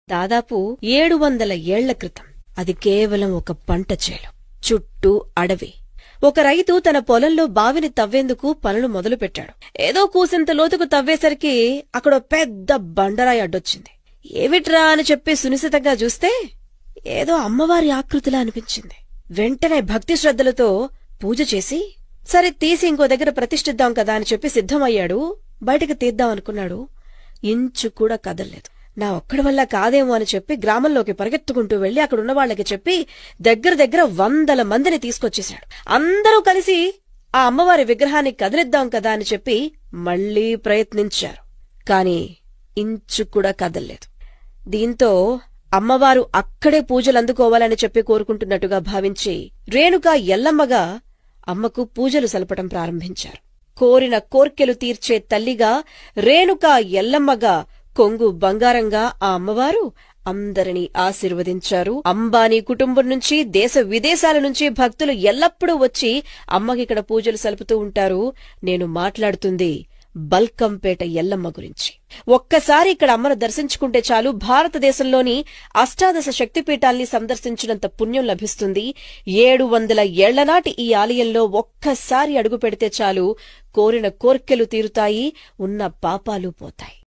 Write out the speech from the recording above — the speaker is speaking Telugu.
దాదాపు 700 ఏళ్ల క్రితం. అది కేవలం ఒక పంట చేలు, చుట్టూ అడవి. ఒక రైతు తన పొలంలో బావిని తవ్వేందుకు పనులు మొదలుపెట్టాడు. ఏదో కూసింత లోతుకు తవ్వేసరికి అక్కడో పెద్ద బండరాయి అడ్డొచ్చింది. ఏమిట్రా అని చెప్పి సునిశితంగా చూస్తే ఏదో అమ్మవారి ఆకృతిలా అనిపించింది. వెంటనే భక్తి శ్రద్ధలతో పూజ చేసి, సరే తీసి ఇంకో దగ్గర ప్రతిష్ఠిద్దాం కదా అని చెప్పి సిద్ధమయ్యాడు. బయటకు తీద్దామనుకున్నాడు. ఇంచు కూడా కదల్లేదు. నా ఒక్కడి వల్ల కాదేమో అని చెప్పి గ్రామంలోకి పరిగెత్తుకుంటూ వెళ్లి అక్కడున్న వాళ్లకి చెప్పి దగ్గర 100 మందిని తీసుకొచ్చేశాడు. అందరూ కలిసి ఆ అమ్మవారి విగ్రహాన్ని కదిలిద్దాం కదా అని చెప్పి మళ్లీ ప్రయత్నించారు. కాని ఇంచు కూడా కదల్లేదు. దీంతో అమ్మవారు అక్కడే పూజలందుకోవాలని చెప్పి కోరుకుంటున్నట్టుగా భావించి రేణుక ఎల్లమ్మగా అమ్మకు పూజలు సలపటం ప్రారంభించారు. కోరిన కోర్కెలు తీర్చే తల్లిగా, రేణుక ఎల్లమ్మగా, కొంగు బంగారంగా ఆ అమ్మవారు అందరినీ ఆశీర్వదించారు. అంబానీ కుటుంబం నుంచి, దేశ విదేశాల నుంచి భక్తులు ఎల్లప్పుడూ వచ్చి అమ్మకిక్కడ పూజలు సలుపుతూ ఉంటారు. నేను మాట్లాడుతుంది బల్కంపేట ఎల్లమ్మ గురించి. ఒక్కసారి ఇక్కడ అమ్మను దర్శించుకుంటే చాలు భారతదేశంలోని అష్టాదశ శక్తిపీఠాల్ని సందర్శించినంత పుణ్యం లభిస్తుంది. 700 ఏళ్లనాటి ఈ ఆలయంలో ఒక్కసారి అడుగు పెడితే చాలు కోరిన కోర్కెలు తీరుతాయి, ఉన్న పాపాలు పోతాయి.